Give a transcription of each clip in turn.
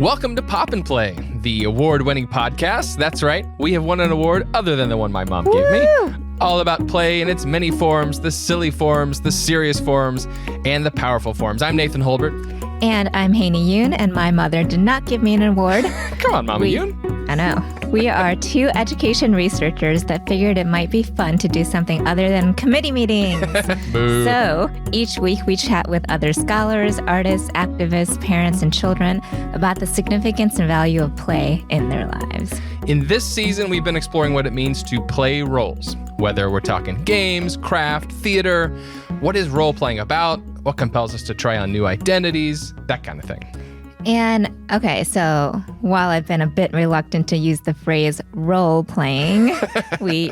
Welcome to Pop and Play, the award-winning podcast. That's right, we have won an award other than the one my mom gave me. All about play in its many forms, the silly forms, the serious forms, and the powerful forms. I'm Nathan Holbert. And I'm Haeny and my mother did not give me an award. Come on, Mama Yoon. I know. We are two education researchers that figured it might be fun to do something other than committee meetings. Boo. So each week we chat with other scholars, artists, activists, parents, and children about the significance and value of play in their lives. In this season, we've been exploring what it means to play roles. Whether we're talking games, craft, theater, what is role-playing about, what compels us to try on new identities, that kind of thing. And, okay, so while I've been a bit reluctant to use the phrase role-playing, we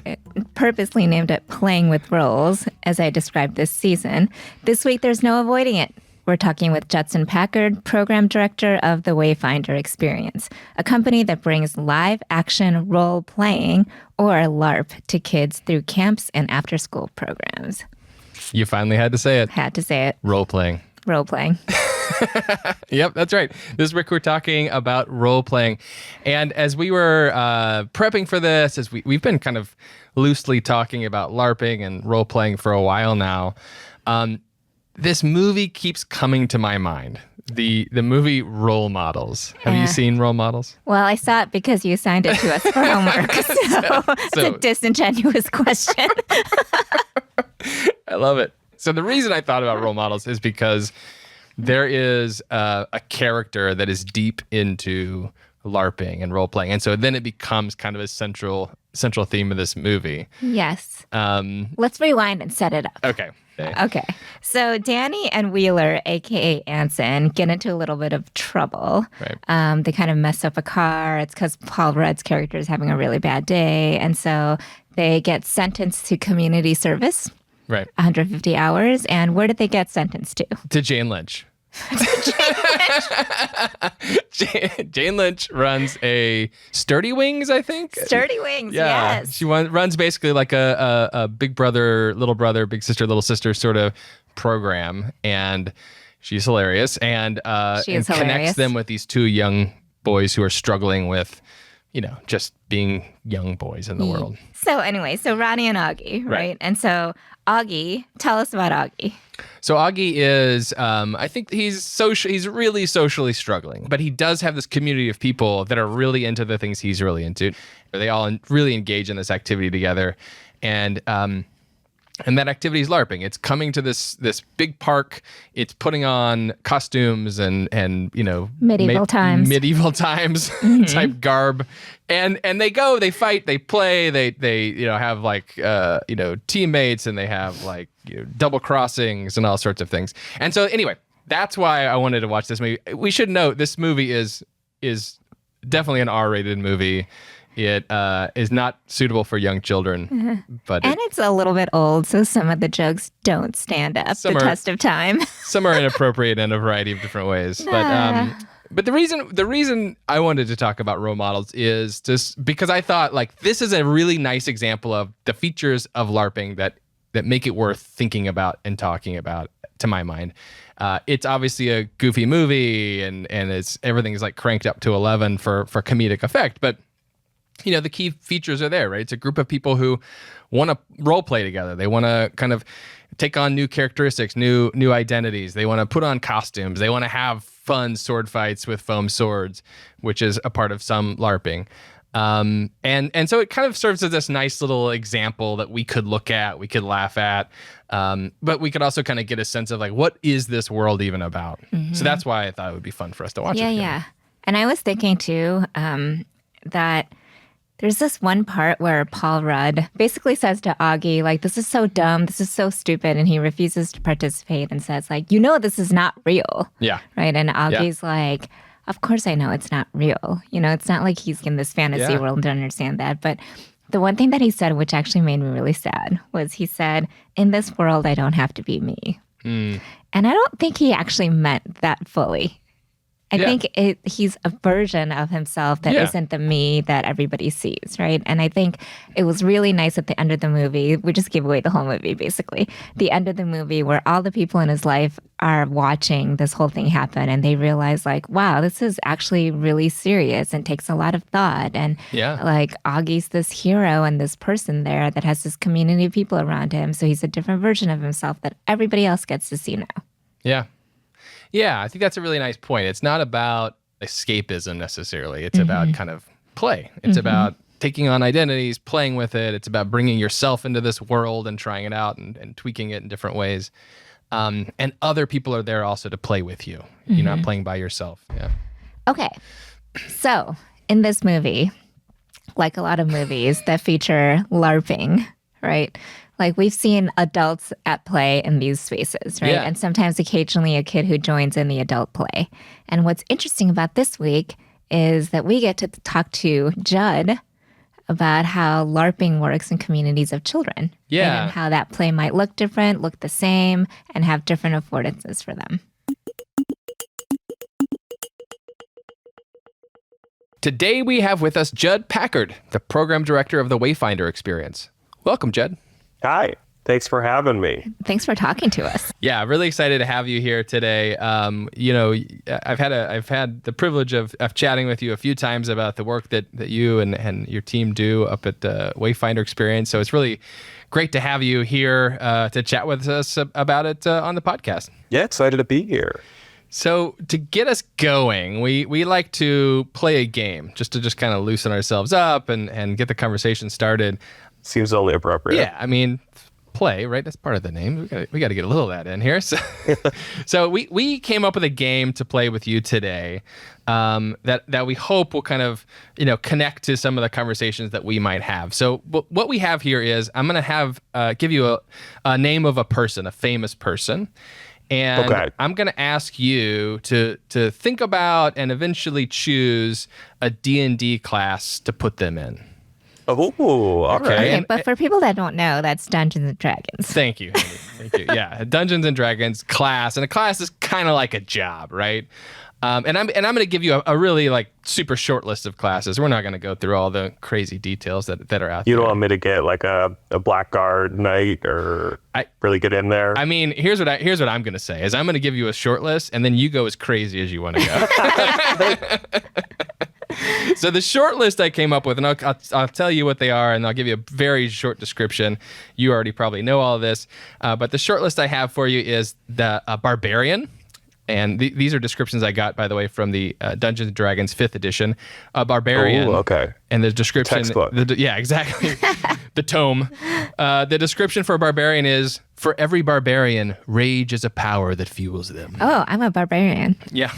purposely named it Playing with Roles, as I described this season. This week, there's no avoiding it. We're talking with Judson Packard, Program Director of the Wayfinder Experience, a company that brings live-action role-playing, or LARP, to kids through camps and after-school programs. You finally had to say it. Had to say it. Role-playing. Role-playing. Yep, that's right. This week we're talking about role-playing. And as we were prepping for this, as we've been kind of loosely talking about LARPing and role-playing for a while now, this movie keeps coming to my mind. The movie Role Models. Have you seen Role Models? Well, I saw it because you assigned it to us for homework. So it's a disingenuous question. I love it. So the reason I thought about Role Models is because there is a character that is deep into LARPing and role-playing. And so then it becomes kind of a central theme of this movie. Yes. Let's rewind and set it up. Okay. So Danny and Wheeler, a.k.a. Anson, get into a little bit of trouble. Right. They kind of mess up a car. It's because Paul Rudd's character is having a really bad day. And so they get sentenced to community service. Right. 150 hours. And where did they get sentenced to? To Jane Lynch. Jane Lynch runs a Sturdy Wings, I think. Sturdy Wings, yeah. Yes. She runs basically like a big brother, big sister, little sister sort of program. And she's hilarious. And connects them with these two young boys who are struggling with, just being young boys in the world. So anyway, Ronnie and Augie, right? And so Augie, tell us about Augie. So Augie is, I think he's really socially struggling, but he does have this community of people that are really into the things he's really into. They all really engage in this activity together, and that activity is LARPing. It's coming to this big park. It's putting on costumes and medieval times type garb, and they fight, they play, they have like teammates, and they have double crossings and all sorts of things. And so anyway, that's why I wanted to watch this movie. We should note this movie is definitely an R-rated movie. It is not suitable for young children, but it's a little bit old, so some of the jokes don't stand up the test of time. Some are inappropriate in a variety of different ways. But the reason I wanted to talk about role models is just because I thought this is a really nice example of the features of LARPing that make it worth thinking about and talking about, to my mind. It's obviously a goofy movie, and everything is cranked up to 11 for comedic effect, but the key features are there, right? It's a group of people who want to role play together. They want to kind of take on new characteristics, new identities. They want to put on costumes. They want to have fun sword fights with foam swords, which is a part of some LARPing. And so it kind of serves as this nice little example that we could look at, we could laugh at, but we could also kind of get a sense of what is this world even about? Mm-hmm. So that's why I thought it would be fun for us to watch it. Yeah. And I was thinking too, that there's this one part where Paul Rudd basically says to Augie, this is so dumb, this is so stupid, and he refuses to participate and says, this is not real. Yeah. Right? And Augie's like, of course I know it's not real. It's not like he's in this fantasy world to understand that. But the one thing that he said, which actually made me really sad, was he said, in this world, I don't have to be me. And I don't think he actually meant that fully. I think he's a version of himself that isn't the me that everybody sees, right? And I think it was really nice at the end of the movie. We just gave away the whole movie, basically. The end of the movie where all the people in his life are watching this whole thing happen and they realize like, wow, this is actually really serious and takes a lot of thought. And like Augie's this hero and this person there that has this community of people around him. So he's a different version of himself that everybody else gets to see now. Yeah. Yeah, I think that's a really nice point. It's not about escapism necessarily. It's about kind of play. It's about taking on identities, playing with it. It's about bringing yourself into this world and trying it out and tweaking it in different ways. And other people are there also to play with you. You're not playing by yourself. Yeah. Okay. So in this movie, like a lot of movies that feature LARPing, right? Like we've seen adults at play in these spaces, right? Yeah. And sometimes occasionally a kid who joins in the adult play. And what's interesting about this week is that we get to talk to Judd about how LARPing works in communities of children. Yeah. And how that play might look different, look the same, and have different affordances for them. Today we have with us Judson Packard, the program director of the Wayfinder Experience. Welcome, Judd. Hi. Thanks for having me. Thanks for talking to us. Yeah, really excited to have you here today. I've had the privilege of chatting with you a few times about the work that you and your team do up at the Wayfinder Experience. So it's really great to have you here to chat with us about it on the podcast. Yeah, excited to be here. So to get us going, we like to play a game just to kind of loosen ourselves up and get the conversation started. Seems only appropriate. Yeah, I mean, play, right? That's part of the name. We got to get a little of that in here. So we came up with a game to play with you today that we hope will kind of connect to some of the conversations that we might have. So what we have here is I'm going to give you a name of a person, a famous person. And I'm going to ask you to think about and eventually choose a D&D class to put them in. Oh, all right. Okay, but for people that don't know, that's Dungeons and Dragons. Thank you. Thank you. Yeah, Dungeons and Dragons class, and a class is kind of like a job, right? And I'm going to give you a really like super short list of classes. We're not going to go through all the crazy details that are out there. You don't want me to get like a Blackguard knight or really get in there? I mean, here's what I'm going to say is I'm going to give you a short list, and then you go as crazy as you want to go. So the short list I came up with, and I'll tell you what they are, and I'll give you a very short description. You already probably know all of this, but the short list I have for you is the barbarian. And these are descriptions I got, by the way, from the Dungeons & Dragons 5th edition. Barbarian. Oh, okay. And the description... Textbook. Yeah, exactly. The tome. The description for a barbarian is, for every barbarian, rage is a power that fuels them. Oh, I'm a barbarian. Yeah.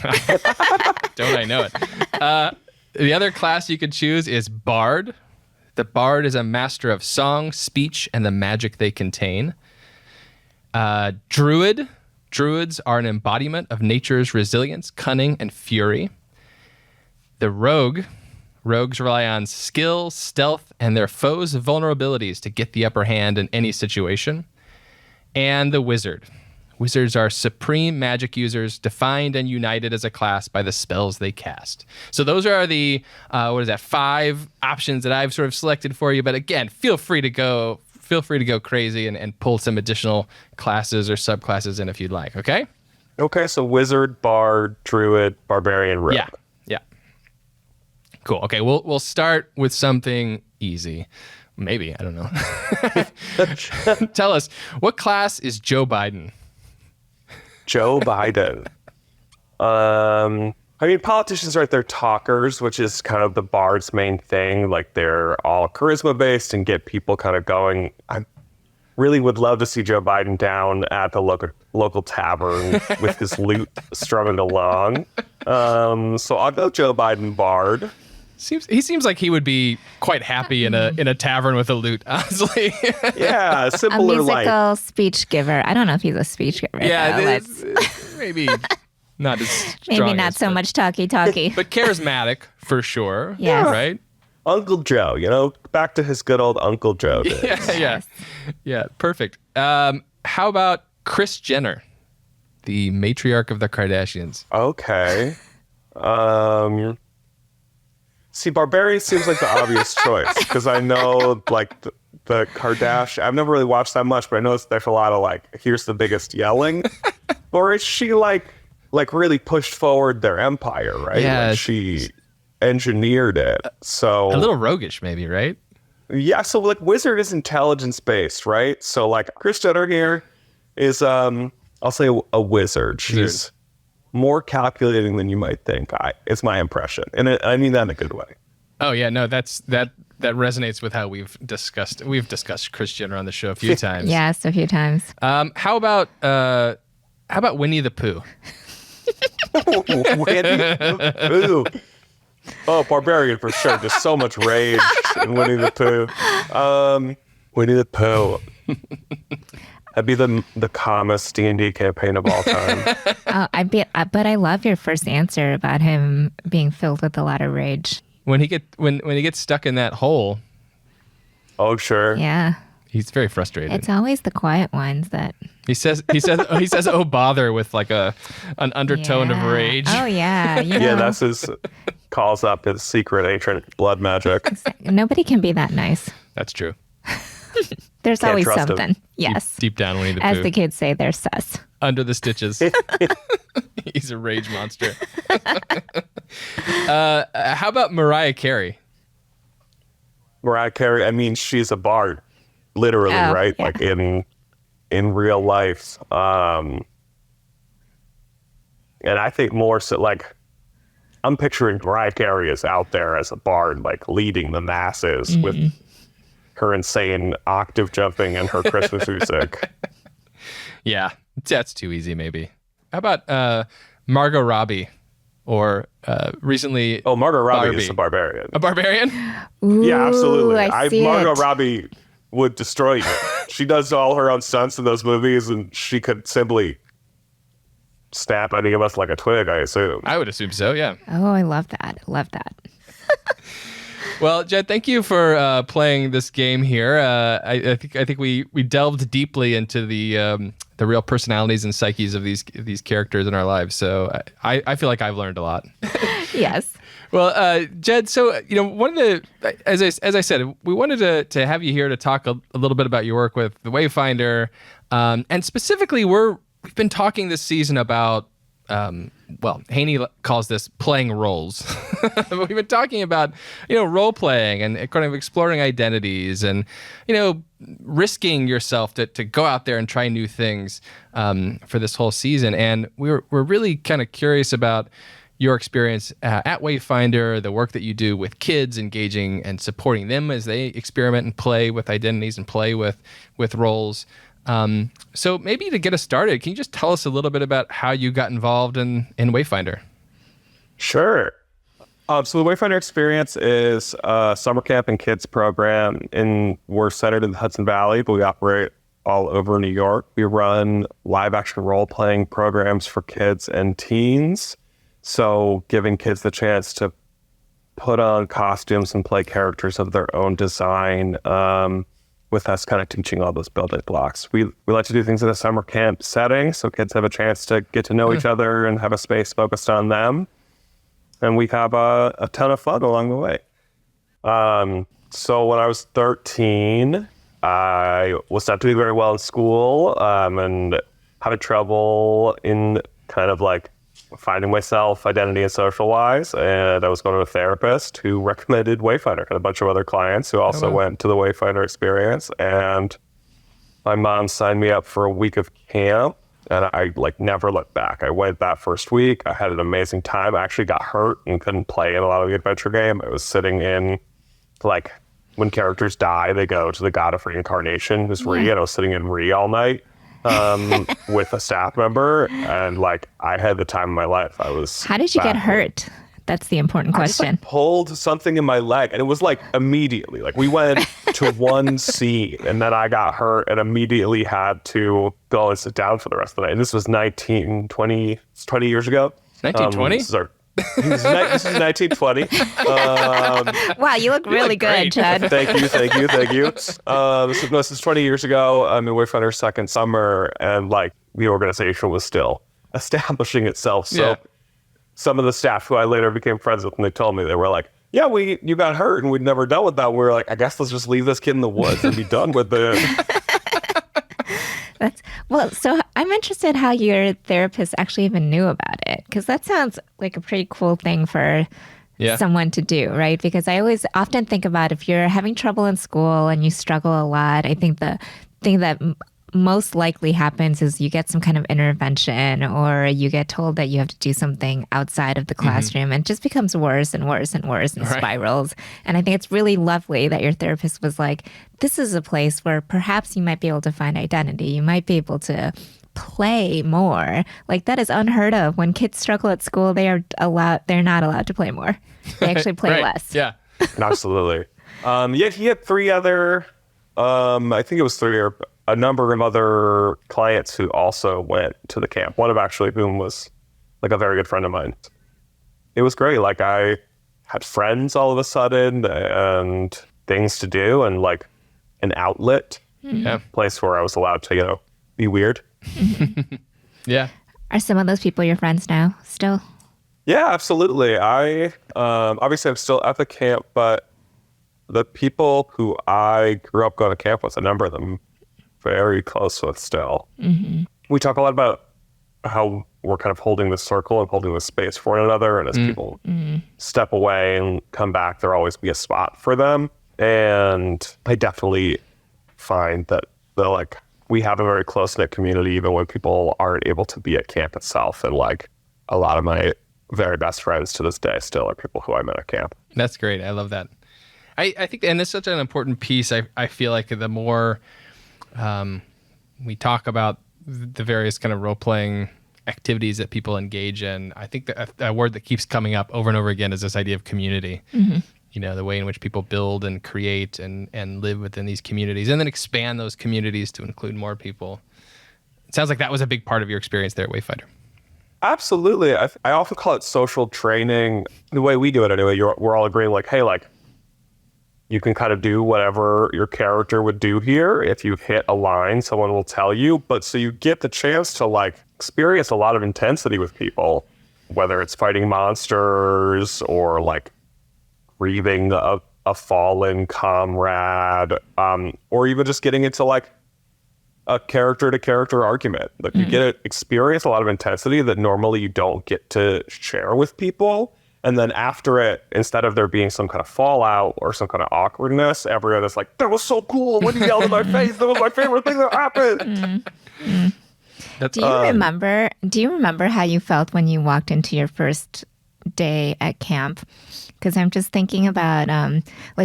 Don't I know it? The other class you could choose is Bard. The Bard is a master of song, speech, and the magic they contain. Druid. Druids are an embodiment of nature's resilience, cunning, and fury. The Rogue. Rogues rely on skill, stealth, and their foes' vulnerabilities to get the upper hand in any situation. And the Wizard. Wizards are supreme magic users, defined and united as a class by the spells they cast. So those are the 5 options that I've sort of selected for you. But again, feel free to go crazy and pull some additional classes or subclasses in if you'd like. Okay. Okay. So Wizard, Bard, Druid, Barbarian, Rogue. Yeah. Cool. Okay. We'll start with something easy. Maybe, I don't know. Tell us, what class is Joe Biden? Joe Biden. I mean, politicians are they're talkers, which is kind of the Bard's main thing. Like they're all charisma based and get people kind of going. I really would love to see Joe Biden down at the local tavern with his lute strumming along. So I'll go Joe Biden Bard. He seems like he would be quite happy in a tavern with a lute, honestly. Yeah, similar a musical life. speech giver. I don't know if he's a speech giver. Yeah, maybe not as strong. Maybe not so much talky, but charismatic for sure. Yes. Right. Uncle Joe, back to his good old Uncle Joe days. Yeah. Perfect. How about Kris Jenner, the matriarch of the Kardashians? Okay. See, Barbarian seems like the obvious choice because I know like the Kardashian. I've never really watched that much, but I know there's a lot of like, here's the biggest yelling. Or is she like really pushed forward their empire, right? Yeah, like she engineered it. So a little roguish, maybe, right? Yeah. So like Wizard is intelligence based, right? So like Chris Jenner here is I'll say a wizard. She's more calculating than you might think. It's my impression, and I mean that in a good way. Oh yeah, no, that resonates with how we've discussed Kris Jenner on the show a few times. Yes, a few times. How about Winnie the Pooh? Winnie the Pooh. Oh, Barbarian for sure. Just so much rage in Winnie the Pooh. Winnie the Pooh. That'd be the calmest D&D campaign of all time. But I love your first answer about him being filled with a lot of rage. When he gets stuck in that hole. Oh, sure. Yeah. He's very frustrated. It's always the quiet ones that he says oh bother with like an undertone of rage. Oh yeah. Yeah, that's his calls up his secret ancient blood magic. Nobody can be that nice. That's true. There's Can't always trust something. him. Yes. Deep down Winnie the Pooh. As the kids say, they're sus. Under the stitches. He's a rage monster. How about Mariah Carey? Mariah Carey, I mean, she's a bard, literally, right? Yeah. Like in real life. And I think more so, like, I'm picturing Mariah Carey as out there as a bard, like leading the masses with her insane octave jumping and her Christmas music. Yeah, that's too easy, maybe. How about Margot Robbie? Or recently... Oh, Margot Robbie Barbie. is a barbarian. A barbarian? Ooh, Yeah, absolutely. I see Margot it. Robbie would destroy you. She does all her own stunts in those movies, and she could simply snap any of us like a twig, I assume. I would assume so, yeah. Oh, I love that. Love that. Well, Jed, thank you for playing this game here. I think we delved deeply into the real personalities and psyches of these characters in our lives. So I feel like I've learned a lot. Yes. Well, Jed, so one of the as I said, we wanted to have you here to talk a little bit about your work with the Wayfinder, and specifically we've been talking this season about. Haeny calls this playing roles. But we've been talking about, role playing and kind of exploring identities and, risking yourself to go out there and try new things for this whole season. And we're really kind of curious about your experience at Wayfinder, the work that you do with kids, engaging and supporting them as they experiment and play with identities and play with roles. So maybe to get us started, can you just tell us a little bit about how you got involved in Wayfinder? Sure. So the Wayfinder Experience is a summer camp and kids program, and we're centered in the Hudson Valley, but we operate all over New York. We run live action role-playing programs for kids and teens. So giving kids the chance to put on costumes and play characters of their own design, with us kind of teaching all those building blocks. We like to do things in a summer camp setting so kids have a chance to get to know each other and have a space focused on them. And we have a ton of fun along the way. So when I was 13, I was not doing very well in school and having trouble in kind of like finding myself identity and social wise. And I was going to a therapist who recommended Wayfinder and a bunch of other clients who also went to the Wayfinder Experience. And my mom signed me up for a week of camp. And I never looked back. I went that first week. I had an amazing time. I actually got hurt and couldn't play in a lot of the adventure game. I was sitting in, when characters die, they go to the god of reincarnation, who's Ree, and I was sitting in Ree all night with a staff member. And I had the time of my life. How did you get hurt? That's the important question. I just pulled something in my leg, and it was immediately. We went to one scene, and then I got hurt and immediately had to go and sit down for the rest of the night. And this was 20 years ago. 1920? This is 1920. Wow, you look really good, Chad. Thank you. This is 20 years ago. I'm in Wayfinder's second summer, and the organization was still establishing itself. So. Yeah. some of the staff who I later became friends with, and they told me, they were like, yeah, you got hurt and we'd never dealt with that. We were like, I guess let's just leave this kid in the woods and be done with it. So I'm interested how your therapist actually even knew about it, because that sounds like a pretty cool thing for someone to do, right? Because I always often think about if you're having trouble in school and you struggle a lot, I think the thing that most likely happens is you get some kind of intervention, or you get told that you have to do something outside of the classroom, and it just becomes worse and worse and worse and spirals. And I think it's really lovely that your therapist was like, this is a place where perhaps you might be able to find identity. You might be able to play more. Like, that is unheard of. When kids struggle at school, they're not allowed to play more. They actually play less. Yeah. Absolutely. Yet he had three other, I think it was three or a number of other clients who also went to the camp. One of actually whom was like a very good friend of mine. It was great. Like, I had friends all of a sudden and things to do and like an outlet, place where I was allowed to, be weird. Yeah. Are some of those people your friends now still? Yeah, absolutely. I obviously I'm still at the camp, but the people who I grew up going to camp with, a number of them, very close with still. We talk a lot about how we're kind of holding the circle and holding the space for one another, and as people step away and come back, there'll always be a spot for them. And I definitely find that we have a very close-knit community even when people aren't able to be at camp itself. And like a lot of my very best friends to this day still are people who I met at camp. That's great. I love that. I think, and it's such an important piece. I feel like the more we talk about the various kind of role-playing activities that people engage in, I think that a word that keeps coming up over and over again is this idea of community. The way in which people build and create and live within these communities, and then expand those communities to include more people. It sounds like that was a big part of your experience there at Wayfinder. Absolutely. I often call it social training. The way we do it anyway, we're all agreeing like, hey, like, you can kind of do whatever your character would do here. If you hit a line, someone will tell you. But so you get the chance to like experience a lot of intensity with people, whether it's fighting monsters or like grieving a fallen comrade, or even just getting into like a character-to-character argument. Like you get to experience a lot of intensity that normally you don't get to share with people. And then after it, instead of there being some kind of fallout or some kind of awkwardness, everyone is like, that was so cool when you yelled in my face. That was my favorite thing that happened. Do you remember how you felt when you walked into your first day at camp? Because I'm just thinking about,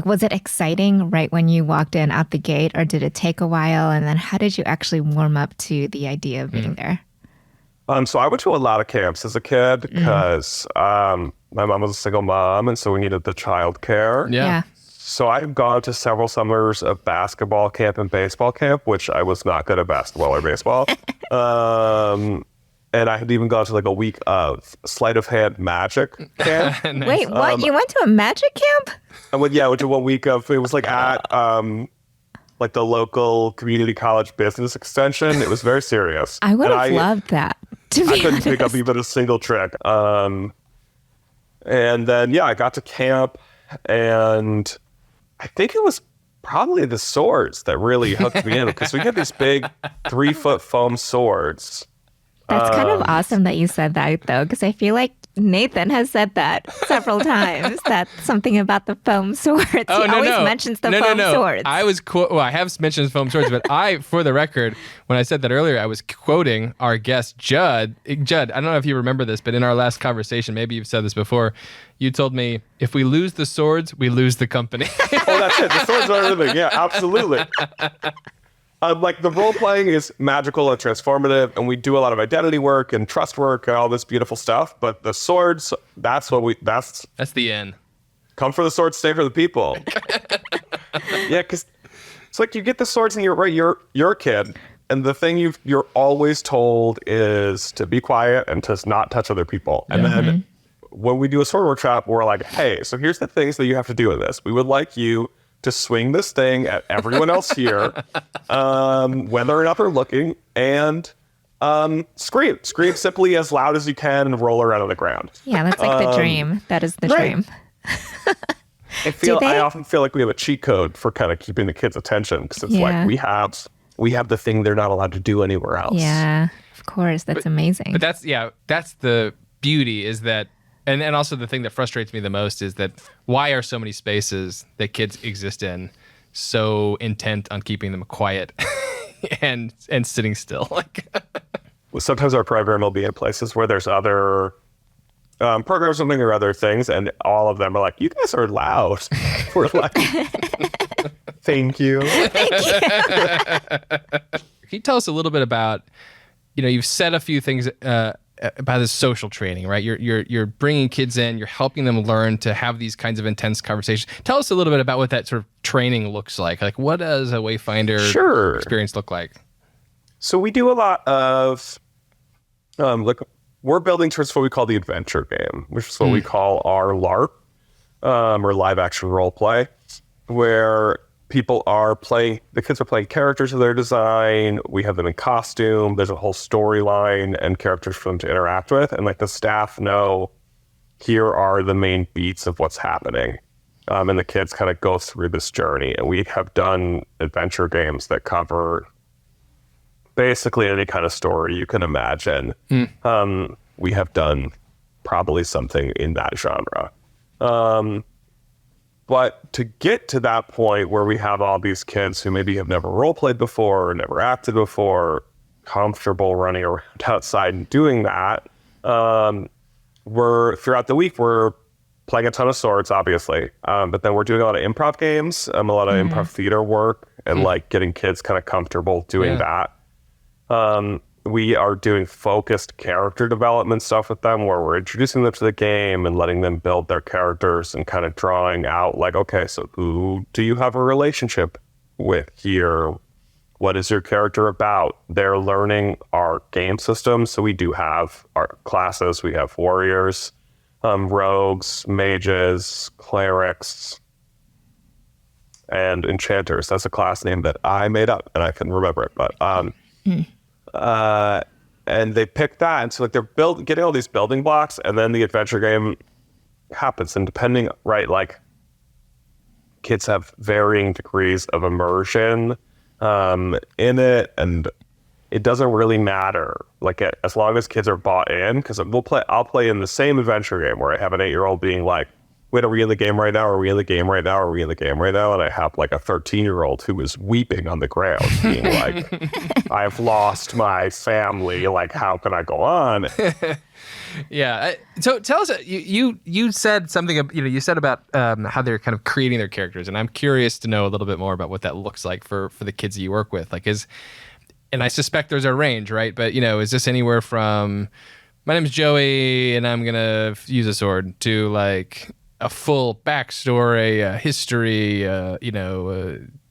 was it exciting right when you walked in out the gate, or did it take a while? And then how did you actually warm up to the idea of being there? So I went to a lot of camps as a kid because my mom was a single mom, and so we needed the child care. Yeah. So I've gone to several summers of basketball camp and baseball camp, which I was not good at basketball or baseball. And I had even gone to like a week of sleight of hand magic camp. Nice. Wait, what? You went to a magic camp? I went to 1 week of, it was like at like the local community college business extension. It was very serious. I would have loved that, to be I couldn't honest. pick up even a single trick. And then, I got to camp, and I think it was probably the swords that really hooked me in, because we had these big 3-foot foam swords. That's kind of awesome that you said that, though, because I feel like Nathan has said that several times. That's something about the foam swords. He always mentions the foam swords. I have mentioned foam swords, but for the record, when I said that earlier, I was quoting our guest, Judd. Judd, I don't know if you remember this, but in our last conversation, maybe you've said this before, you told me, if we lose the swords, we lose the company. Oh, that's it. The swords are everything. Yeah, absolutely. Like the role playing is magical and transformative, and we do a lot of identity work and trust work and all this beautiful stuff. But the swords, that's the end. Come for the swords, stay for the people. Yeah, because it's like you get the swords and you're a kid, and the thing you're always told is to be quiet and to not touch other people. And then when we do a sword workshop, we're like, hey, so here's the things that you have to do in this. We would like you to swing this thing at everyone else here, whether or not they're looking, and Scream simply as loud as you can and roll around on the ground. Yeah, that's like the dream. That is the dream. I often feel like we have a cheat code for kind of keeping the kids' attention, because it's like we have the thing they're not allowed to do anywhere else. Yeah, of course. That's amazing. But that's the beauty, is that, and also the thing that frustrates me the most is that why are so many spaces that kids exist in so intent on keeping them quiet and sitting still? Like, sometimes our program will be in places where there's other programs, something or other things, and all of them are like, "You guys are loud." We're like, "Thank you." Can you tell us a little bit about, you've said a few things about this social training, right? You're bringing kids in, you're helping them learn to have these kinds of intense conversations. Tell us a little bit about what that sort of training looks like. Like, what does a Wayfinder experience look like? So we do a lot of, we're building towards what we call the adventure game, which is what we call our LARP, or live action role play, where the kids are playing characters of their design. We have them in costume. There's a whole storyline and characters for them to interact with. And the staff know, here are the main beats of what's happening. And the kids kind of go through this journey. And we have done adventure games that cover basically any kind of story you can imagine. We have done probably something in that genre. But to get to that point where we have all these kids who maybe have never role-played before or never acted before, comfortable running around outside and doing that, throughout the week, we're playing a ton of Swords, obviously. But then we're doing a lot of improv games, a lot of improv theater work, and getting kids kind of comfortable doing that. We are doing focused character development stuff with them, where we're introducing them to the game and letting them build their characters and kind of drawing out, okay, so who do you have a relationship with here? What is your character about? They're learning our game system. So we do have our classes. We have warriors, rogues, mages, clerics, and enchanters. That's a class name that I made up and I couldn't remember it, but and they pick that, and so they're getting all these building blocks, and then the adventure game happens. And depending, kids have varying degrees of immersion in it, and it doesn't really matter. As long as kids are bought in, because I'll play in the same adventure game where I have an 8-year-old being like, "Wait, are we in the game right now? Are we in the game right now? Are we in the game right now?" And I have a 13-year-old who is weeping on the ground, being like, "I've lost my family. How can I go on?" Yeah. So tell us, you said something, you said about how they're kind of creating their characters. And I'm curious to know a little bit more about what that looks like for the kids that you work with. And I suspect there's a range, right? But, is this anywhere from, my name's Joey and I'm going to use a sword, to a full backstory, history,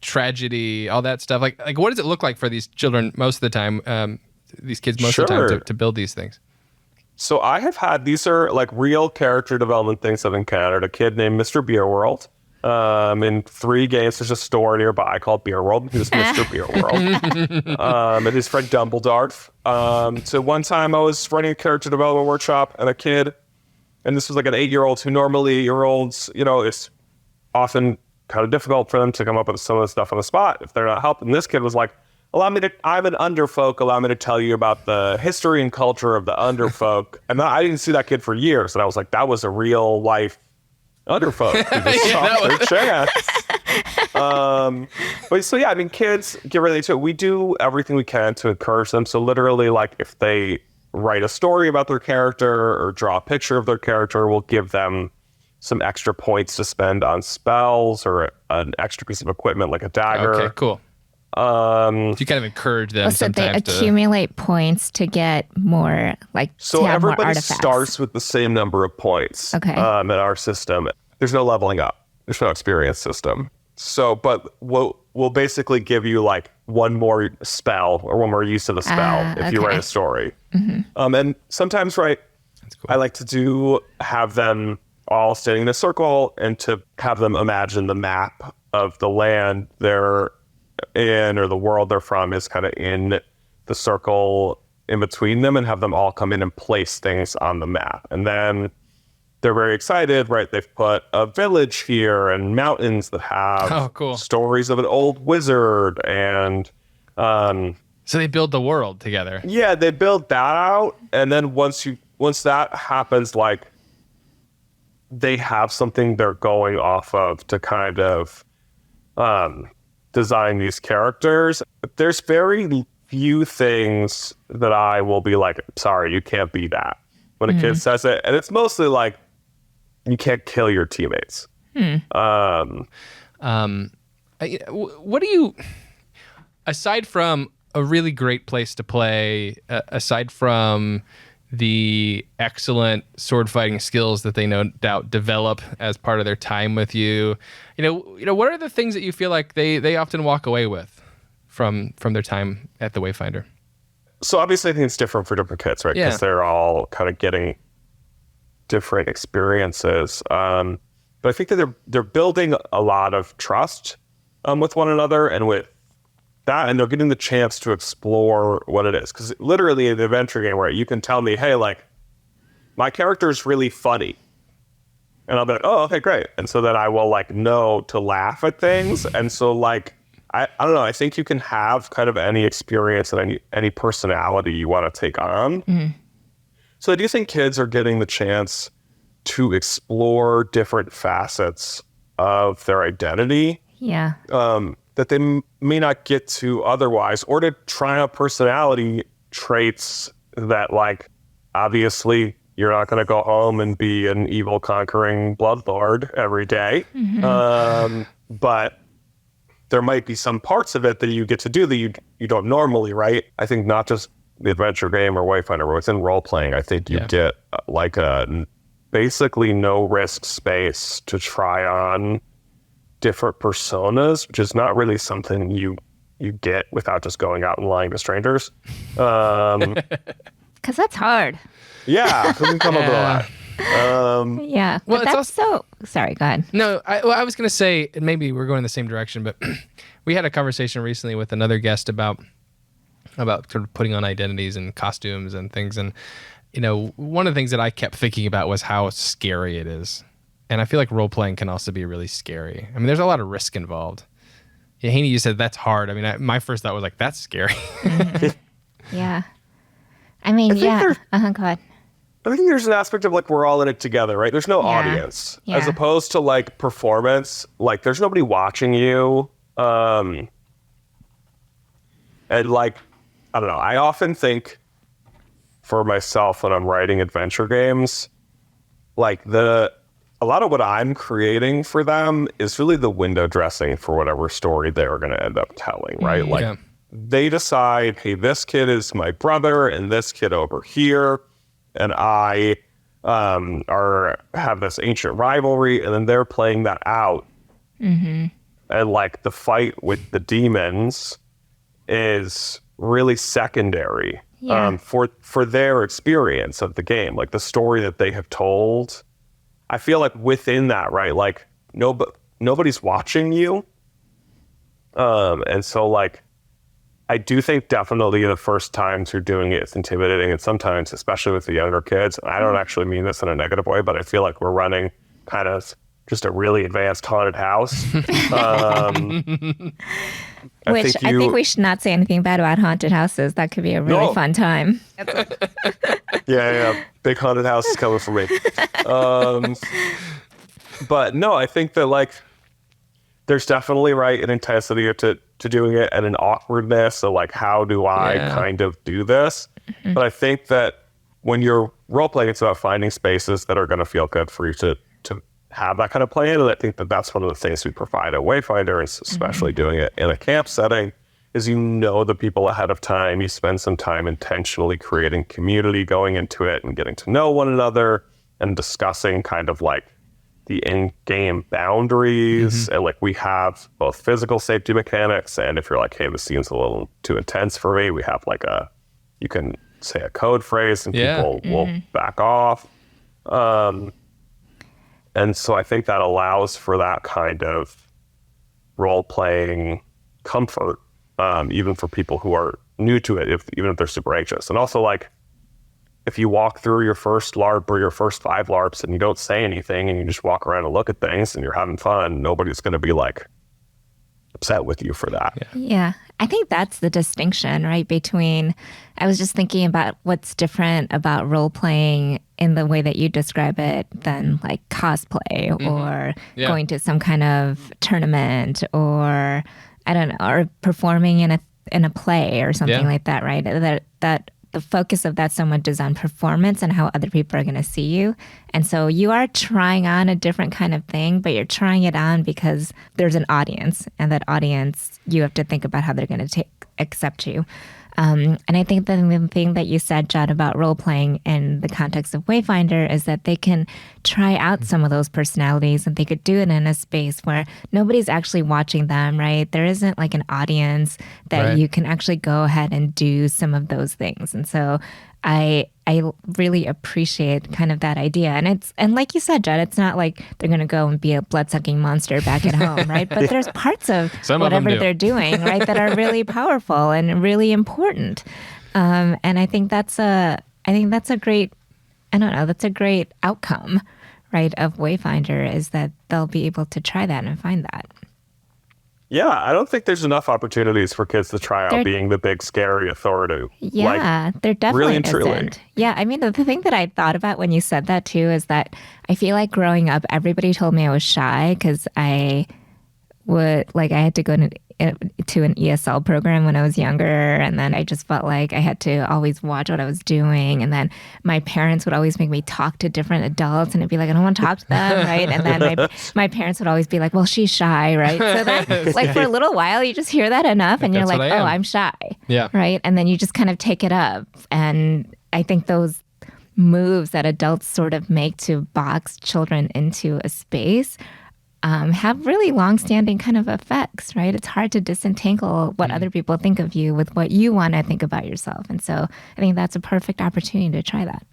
tragedy, all that stuff. What does it look like for these children most of the time, these kids most of the time to build these things? So I have had, these are real character development things I've encountered. A kid named Mr. Beer World. In 3 games, there's a store nearby called Beer World. He was Mr. Beer World. And his friend Dumbledore. So one time I was running a character development workshop, and a kid, and this was an 8-year-old who normally, year-olds, it's often kind of difficult for them to come up with some of the stuff on the spot if they're not helping. This kid was like, I'm an underfolk, allow me to tell you about the history and culture of the underfolk. And I didn't see that kid for years. And I was like, that was a real life underfolk. But so, yeah, kids get really into it. We do everything we can to encourage them. So literally, if they write a story about their character or draw a picture of their character, we'll give them some extra points to spend on spells or an extra piece of equipment like a dagger. Okay, cool. So you kind of encourage them so sometimes they accumulate points to get more, so to have everybody more artifacts. starts with the same number of points. Okay. In our system. There's no leveling up. There's no experience system. So, but we'll basically give you one more spell or one more use of the spell if you write a story. Mm-hmm. And sometimes, That's cool. I like to have them all standing in a circle and to have them imagine the map of the land they're in or the world they're from is kind of in the circle in between them and have them all come in and place things on the map. And then they're very excited, right? They've put a village here and mountains that have stories of an old wizard. And so they build the world together. Yeah, they build that out. And then once that happens, like, they have something they're going off of to kind of design these characters. There's very few things that I will be like, sorry, you can't be that, when a kid says it. And it's mostly like, you can't kill your teammates. What do you, aside from a really great place to play, aside from the excellent sword fighting skills that they no doubt develop as part of their time with you, what are the things that you feel like they often walk away with from their time at the Wayfinder? So obviously I think it's different for different kids, right? Because they're all kind of getting different experiences. But I think that they're building a lot of trust with one another and with that, and they're getting the chance to explore what it is. Because literally in the adventure game, where you can tell me, hey, like, my character is really funny. And I'll be like, oh, okay, great. And so then I will, like, know to laugh at things. And so, like, I don't know, I think you can have kind of any experience and any personality you want to take on. So I do think kids are getting the chance to explore different facets of their identity. Yeah. That they may not get to otherwise, or to try out personality traits that, like, obviously you're not going to go home and be an evil conquering bloodlord every day. But there might be some parts of it that you get to do that you don't normally, right? I think not just the adventure game or Wayfinder, but within role playing, I think you get like a basically no risk space to try on different personas, which is not really something you get without just going out and lying to strangers. Because that's hard. Yeah, because we come up with a lot. Yeah, well, but that's so... Sorry, go ahead. No, I was going to say, and maybe we're going in the same direction, but we had a conversation recently with another guest about sort of putting on identities and costumes and things. And, one of the things that I kept thinking about was how scary it is. And I feel like role-playing can also be really scary. I mean, there's a lot of risk involved. Yeah, Haeny, you said that's hard. I mean, my first thought was like, that's scary. Yeah. I mean, go ahead. I think there's an aspect of, like, we're all in it together, right? There's no audience. Yeah. As opposed to, like, performance. Like, there's nobody watching you. And, like, I don't know. I often think for myself when I'm writing adventure games, like, a lot of what I'm creating for them is really the window dressing for whatever story they're going to end up telling, right? Like, they decide, hey, this kid is my brother and this kid over here, and I have this ancient rivalry, and then they're playing that out. And, like, the fight with the demons is really secondary for their experience of the game. Like, the story that they have told, I feel like within that, right, like, nobody's watching you. And so, like, I do think definitely the first times you're doing it, it's intimidating. And sometimes, especially with the younger kids, I don't actually mean this in a negative way, but I feel like we're running kind of just a really advanced haunted house. I think we should not say anything bad about haunted houses. That could be a really fun time. Yeah. Big haunted house is coming for me. But no, I think that, like, there's definitely, right, an intensity to doing it and an awkwardness. So, like, how do I kind of do this? But I think that when you're role playing, it's about finding spaces that are going to feel good for you to have that kind of play in. And I think that that's one of the things we provide at Wayfinder, and especially doing it in a camp setting, is the people ahead of time. You spend some time intentionally creating community going into it and getting to know one another and discussing kind of like the in-game boundaries. And, like, we have both physical safety mechanics, and if you're like, hey, this seems a little too intense for me, we have like you can say a code phrase and people will back off. And so I think that allows for that kind of role-playing comfort, even for people who are new to it, even if they're super anxious. And also, like, if you walk through your first LARP or your first 5 LARPs and you don't say anything and you just walk around and look at things and you're having fun, nobody's going to be like upset with you for that. Yeah. I think that's the distinction, right? Between, I was just thinking about what's different about role playing in the way that you describe it than like cosplay or going to some kind of tournament or, I don't know, or performing in a play or something like that, right? That the focus of that so much is on performance and how other people are going to see you. And so you are trying on a different kind of thing, but you're trying it on because there's an audience, and that audience, you have to think about how they're going to accept you. And I think the thing that you said, Judd, about role playing in the context of Wayfinder is that they can try out some of those personalities, and they could do it in a space where nobody's actually watching them, right? There isn't like an audience that you can actually go ahead and do some of those things. And so I really appreciate kind of that idea. And like you said, Judd, it's not like they're going to go and be a blood-sucking monster back at home, right? But there's parts of whatever they're doing, right, that are really powerful and really important. And I think that's a great, that's a great outcome, right, of Wayfinder, is that they'll be able to try that and find that. Yeah, I don't think there's enough opportunities for kids to try out being the big, scary authority. Yeah, there definitely really and truly. isn't. Yeah, I mean, the thing that I thought about when you said that, too, is that I feel like growing up, everybody told me I was shy because I had to go to an ESL program when I was younger, and then I just felt like I had to always watch what I was doing, and then my parents would always make me talk to different adults, and it'd be like, I don't want to talk to them, right? And then my parents would always be like, well, she's shy, right? So then, like, for a little while, you just hear that enough, and you're like, oh, I'm shy, right? And then you just kind of take it up, and I think those moves that adults sort of make to box children into a space have really long-standing kind of effects, right? It's hard to disentangle what other people think of you with what you want to think about yourself. And so I think that's a perfect opportunity to try that.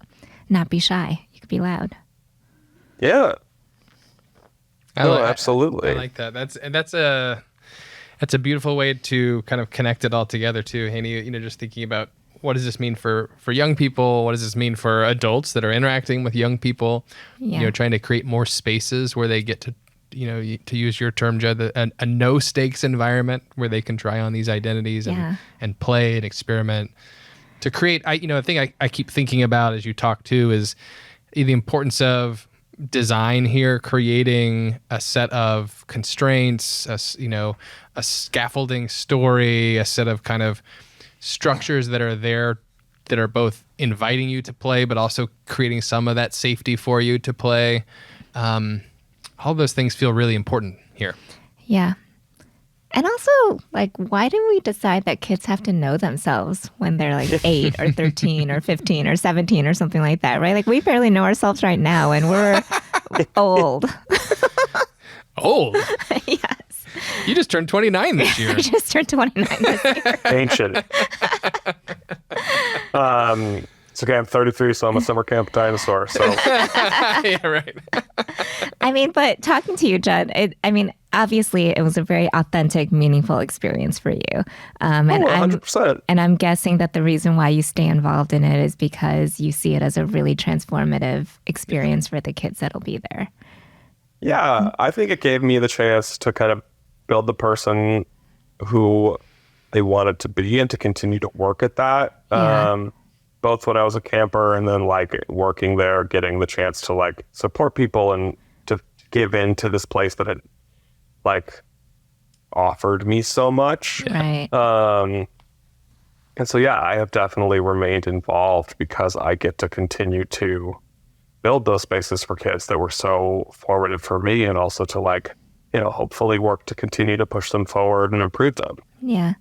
Not be shy. You could be loud. Yeah. Absolutely. I like that. That's a beautiful way to kind of connect it all together too, Haeny. Just thinking about what does this mean for young people? What does this mean for adults that are interacting with young people? Trying to create more spaces where they get to, to use your term, Judd, a no stakes environment where they can try on these identities and play and experiment to create. The thing I keep thinking about as you talk too is the importance of design here, creating a set of constraints, a scaffolding story, a set of kind of structures that are there that are both inviting you to play, but also creating some of that safety for you to play. All those things feel really important here. Yeah. And also, like, why do we decide that kids have to know themselves when they're like 8 or 13 or 15 or 17 or something like that, right? Like, we barely know ourselves right now, and we're old. Old? Yes. You just turned 29 this year. I just turned 29 this year. Ancient. It's okay, I'm 33, so I'm a summer camp dinosaur. So yeah, right. I mean, but talking to you, Judd, obviously it was a very authentic, meaningful experience for you. And 100%. I'm guessing that the reason why you stay involved in it is because you see it as a really transformative experience for the kids that'll be there. Yeah, I think it gave me the chance to kind of build the person who they wanted to be and to continue to work at that. Yeah. Both when I was a camper and then like working there, getting the chance to like support people and to give in to this place that had like offered me so much. Right. And so, yeah, I have definitely remained involved because I get to continue to build those spaces for kids that were so formative for me, and also to like, hopefully work to continue to push them forward and improve them. Yeah.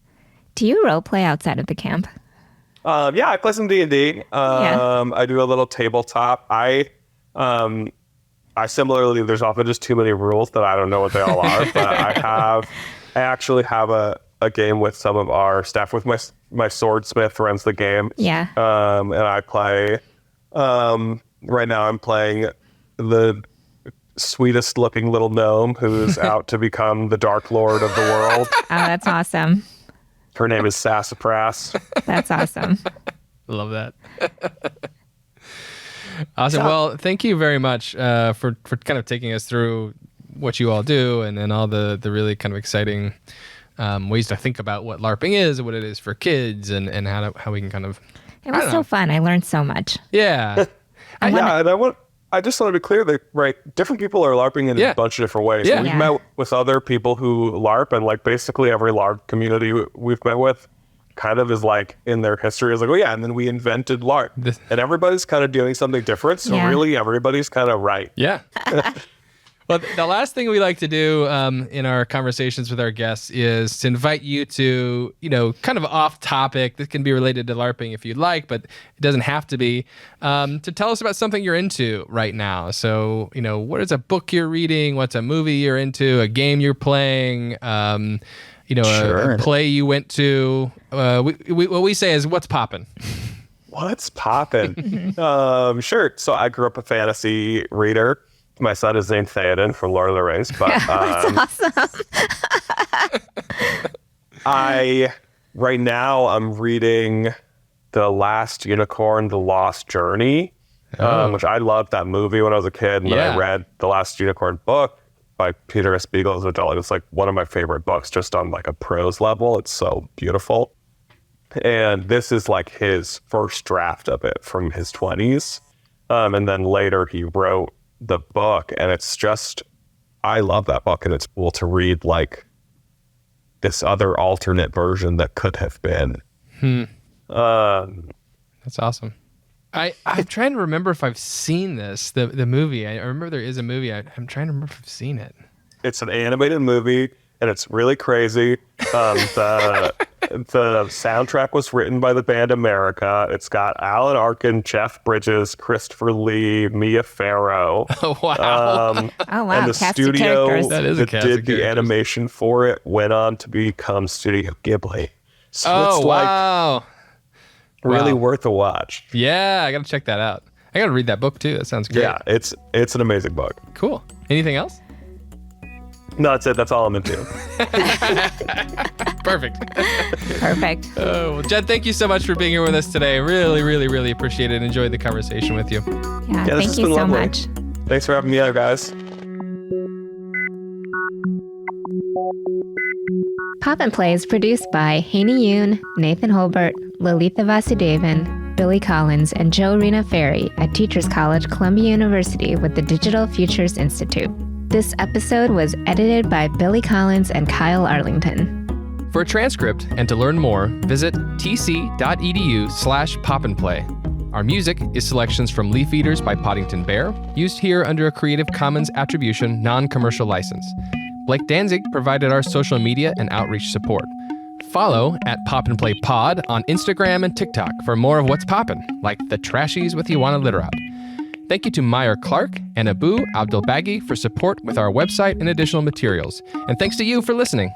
Do you role play outside of the camp? Yeah, I play some D&D. I do a little tabletop. I similarly, there's often just too many rules that I don't know what they all are. But I actually have a game with some of our staff. With my swordsmith runs the game. Yeah. And I play. Right now, I'm playing the sweetest looking little gnome who's out to become the Dark Lord of the world. Oh, that's awesome. Her name is Sassafras. That's awesome. Love that. Awesome. Well, thank you very much for kind of taking us through what you all do and all the really kind of exciting ways to think about what LARPing is, what it is for kids, and how we can kind of. It was so fun. I learned so much. Yeah. I just want to be clear that different people are LARPing in a bunch of different ways. Yeah. We've met with other people who LARP, and like basically every LARP community we've met with kind of is like in their history is like, oh yeah, and then we invented LARP. And everybody's kind of doing something different. So really everybody's kind of right. Yeah. Well, the last thing we like to do in our conversations with our guests is to invite you to, kind of off topic. This can be related to LARPing if you'd like, but it doesn't have to be, to tell us about something you're into right now. So, what is a book you're reading? What's a movie you're into? A game you're playing? A play you went to? What we say is, what's poppin'? What's poppin'? Sure. So I grew up a fantasy reader. My son is named Theoden from Lord of the Rings, but That's awesome. Right now I'm reading The Last Unicorn, The Lost Journey, which I loved that movie when I was a kid, and then I read The Last Unicorn book by Peter S. Beagle as an adult. It's like one of my favorite books, just on like a prose level. It's so beautiful, and this is like his first draft of it from his 20s, and then later he wrote the book, and it's just, I love that book, and it's cool to read like this other alternate version that could have been. That's awesome. I'm trying to remember if I've seen this, the movie. I remember there is a movie. I'm trying to remember if I've seen it. It's an animated movie, and it's really crazy. The soundtrack was written by the band America. It's got Alan Arkin, Jeff Bridges, Christopher Lee, Mia Farrow. Oh, wow. And the Cast of studio characters. That is a that cast of did the characters. animation for it went on to become Studio Ghibli. So it's wow. really Wow. worth a watch. Yeah, I got to check that out. I got to read that book too. That sounds great. Yeah, it's an amazing book. Cool. Anything else? No, that's it. That's all I'm into. Perfect. Perfect. Well, Jed, thank you so much for being here with us today. Really, really, really appreciate it. Enjoyed the conversation with you. Yeah, this thank has you been so lovely. much. Thanks for having me on, guys. Pop and Play is produced by Haeny and Nathan Holbert, Lalitha Vasudevan, Billy Collins, and Joe Rena Ferry at Teachers College, Columbia University with the Digital Futures Institute. This episode was edited by Billy Collins and Kyle Arlington. For a transcript and to learn more, visit tc.edu/popandplay. Our music is selections from Leaf Eaters by Poddington Bear, used here under a Creative Commons Attribution Non-Commercial License. Blake Danzig provided our social media and outreach support. Follow at Pop and Play Pod on Instagram and TikTok for more of what's poppin', like the trashies with Ioana Litterout. Thank you to Meyer Clark and Abu Abdelbaghi for support with our website and additional materials. And thanks to you for listening.